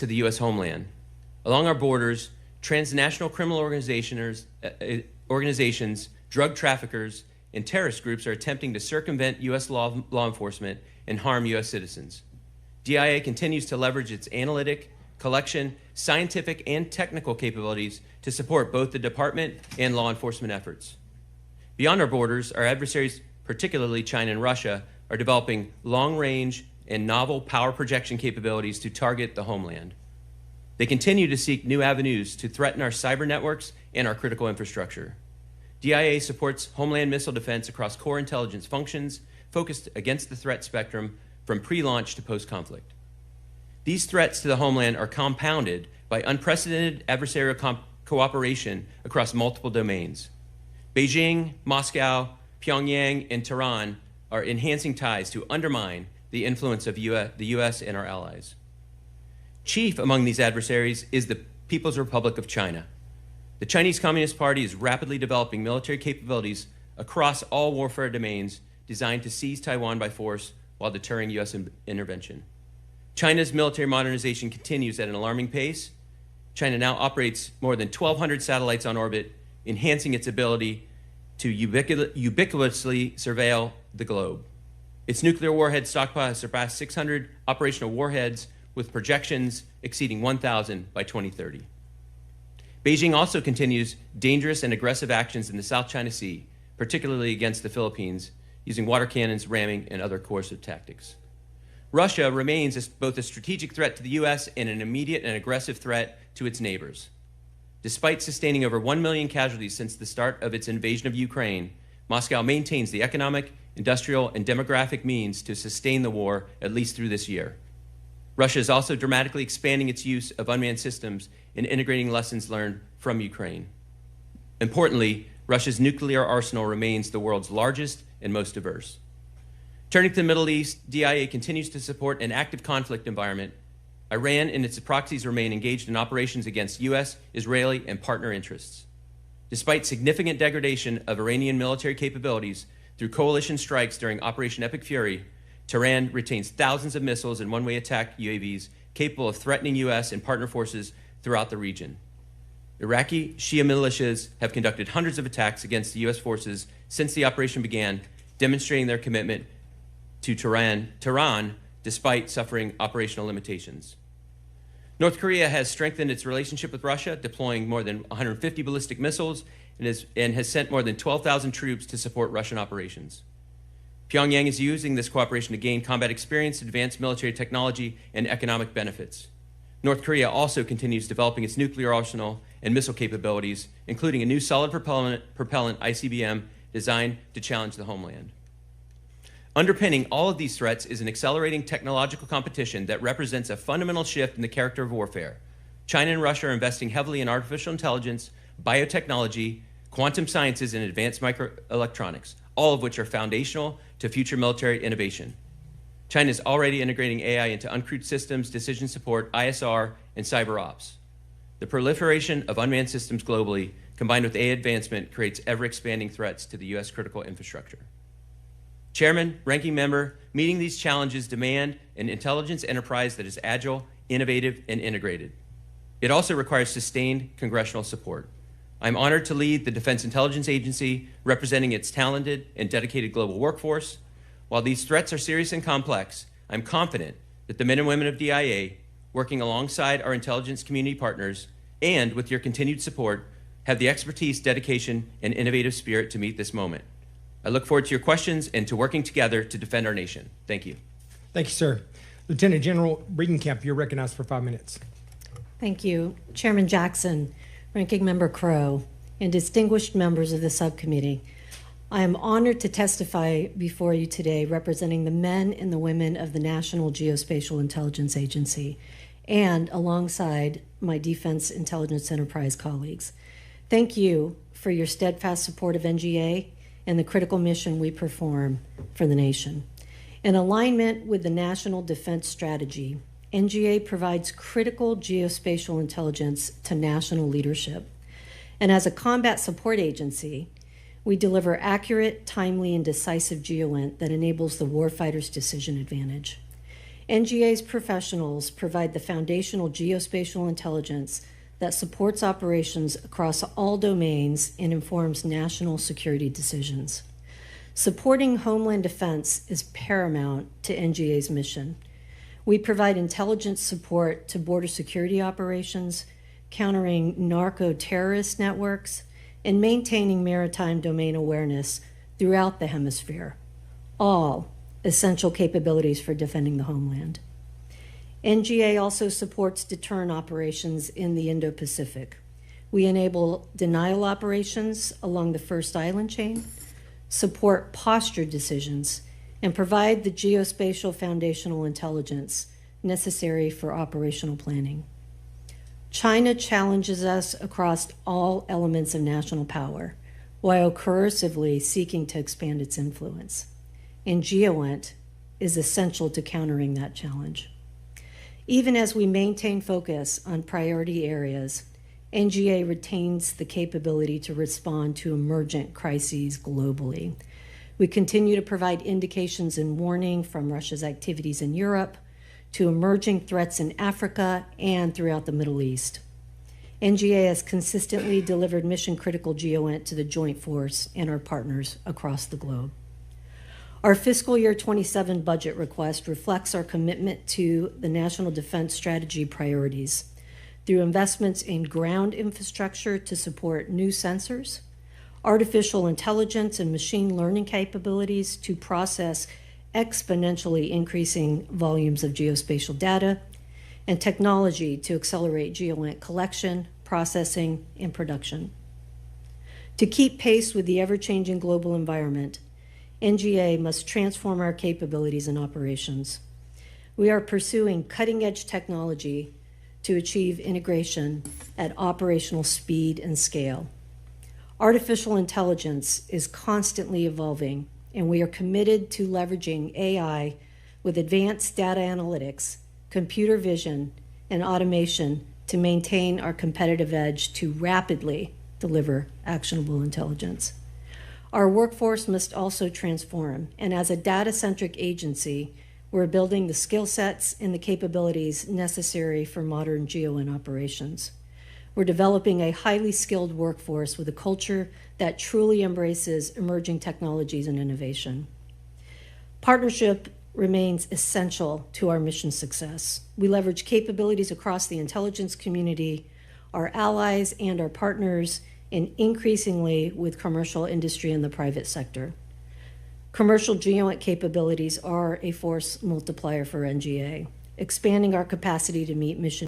to the U.S. homeland. Along our borders, transnational criminal organizations, drug traffickers, and terrorist groups are attempting to circumvent U.S. law enforcement and harm U.S. citizens. DIA continues to leverage its analytic, collection, scientific, and technical capabilities to support both the department and law enforcement efforts. Beyond our borders, our adversaries, particularly China and Russia, are developing long-range and novel power projection capabilities to target the homeland. They continue to seek new avenues to threaten our cyber networks and our critical infrastructure. DIA supports homeland missile defense across core intelligence functions focused against the threat spectrum from pre-launch to post-conflict. These threats to the homeland are compounded by unprecedented adversarial cooperation across multiple domains. Beijing, Moscow, Pyongyang, and Tehran are enhancing ties to undermine the influence of the U.S. and our allies. Chief among these adversaries is the People's Republic of China. The Chinese Communist Party is rapidly developing military capabilities across all warfare domains designed to seize Taiwan by force while deterring U.S. intervention. China's military modernization continues at an alarming pace. China now operates more than 1,200 satellites on orbit, enhancing its ability to ubiquitously surveil the globe. Its nuclear warhead stockpile has surpassed 600 operational warheads, with projections exceeding 1,000 by 2030. Beijing also continues dangerous and aggressive actions in the South China Sea, particularly against the Philippines, using water cannons, ramming, and other coercive tactics. Russia remains both a strategic threat to the U.S. and an immediate and aggressive threat to its neighbors. Despite sustaining over 1 million casualties since the start of its invasion of Ukraine, Moscow maintains the economic, industrial, and demographic means to sustain the war at least through this year. Russia is also dramatically expanding its use of unmanned systems and integrating lessons learned from Ukraine. Importantly, Russia's nuclear arsenal remains the world's largest and most diverse. Turning to the Middle East, DIA continues to support an active conflict environment. Iran and its proxies remain engaged in operations against U.S., Israeli, and partner interests. Despite significant degradation of Iranian military capabilities through coalition strikes during Operation Epic Fury, Tehran retains thousands of missiles and one-way attack UAVs capable of threatening U.S. and partner forces throughout the region. Iraqi Shia militias have conducted hundreds of attacks against the U.S. forces since the operation began, demonstrating their commitment to Tehran despite suffering operational limitations. North Korea has strengthened its relationship with Russia, deploying more than 150 ballistic missiles and has sent more than 12,000 troops to support Russian operations. Pyongyang is using this cooperation to gain combat experience, advance military technology, and economic benefits. North Korea also continues developing its nuclear arsenal and missile capabilities, including a new solid propellant ICBM designed to challenge the homeland. Underpinning all of these threats is an accelerating technological competition that represents a fundamental shift in the character of warfare. China and Russia are investing heavily in artificial intelligence, biotechnology, quantum sciences, and advanced microelectronics, all of which are foundational to future military innovation. China is already integrating AI into uncrewed systems, decision support, ISR, and cyber ops. The proliferation of unmanned systems globally, combined with AI advancement, creates ever-expanding threats to the U.S. critical infrastructure. Chairman, Ranking Member, meeting these challenges demand an intelligence enterprise that is agile, innovative, and integrated. It also requires sustained congressional support. I'm honored to lead the Defense Intelligence Agency, representing its talented and dedicated global workforce. While these threats are serious and complex, I'm confident that the men and women of DIA, working alongside our intelligence community partners, and with your continued support, have the expertise, dedication, and innovative spirit to meet this moment. I look forward to your questions and to working together to defend our nation. Thank you. Thank you, sir. Lieutenant General Breedenkamp, you're recognized for 5 minutes. Thank you. Chairman Jackson, Ranking Member Crowe, and distinguished members of the subcommittee. I am honored to testify before you today representing the men and the women of the National Geospatial Intelligence Agency and alongside my Defense Intelligence Enterprise colleagues. Thank you for your steadfast support of NGA and the critical mission we perform for the nation. In alignment with the National Defense Strategy, NGA provides critical geospatial intelligence to national leadership. And as a combat support agency, we deliver accurate, timely, and decisive GEOINT that enables the warfighter's decision advantage. NGA's professionals provide the foundational geospatial intelligence that supports operations across all domains and informs national security decisions. Supporting Homeland defense is paramount to NGA's mission. We provide intelligence support to border security operations, countering narco-terrorist networks, and maintaining maritime domain awareness throughout the hemisphere, all essential capabilities for defending the homeland. NGA also supports deterrent operations in the Indo-Pacific. We enable denial operations along the first island chain, support posture decisions, and provide the geospatial foundational intelligence necessary for operational planning. China challenges us across all elements of national power, while coercively seeking to expand its influence. And GeoInt is essential to countering that challenge. Even as we maintain focus on priority areas, NGA retains the capability to respond to emergent crises globally. We continue to provide indications and warning from Russia's activities in Europe to emerging threats in Africa and throughout the Middle East. NGA has consistently delivered mission-critical GeoInt to the Joint Force and our partners across the globe. Our fiscal year 27 budget request reflects our commitment to the National Defense Strategy priorities through investments in ground infrastructure to support new sensors, artificial intelligence and machine learning capabilities to process exponentially increasing volumes of geospatial data, and technology to accelerate GeoInt collection, processing, and production. To keep pace with the ever-changing global environment, NGA must transform our capabilities and operations. We are pursuing cutting-edge technology to achieve integration at operational speed and scale. Artificial intelligence is constantly evolving, and we are committed to leveraging AI with advanced data analytics, computer vision, and automation to maintain our competitive edge to rapidly deliver actionable intelligence. Our workforce must also transform, and as a data-centric agency, we're building the skill sets and the capabilities necessary for modern GeoInt operations. We're developing a highly skilled workforce with a culture that truly embraces emerging technologies and innovation. Partnership remains essential to our mission success. We leverage capabilities across the intelligence community, our allies, and our partners, and increasingly with commercial industry and the private sector. Commercial GeoInt capabilities are a force multiplier for NGA, expanding our capacity to meet mission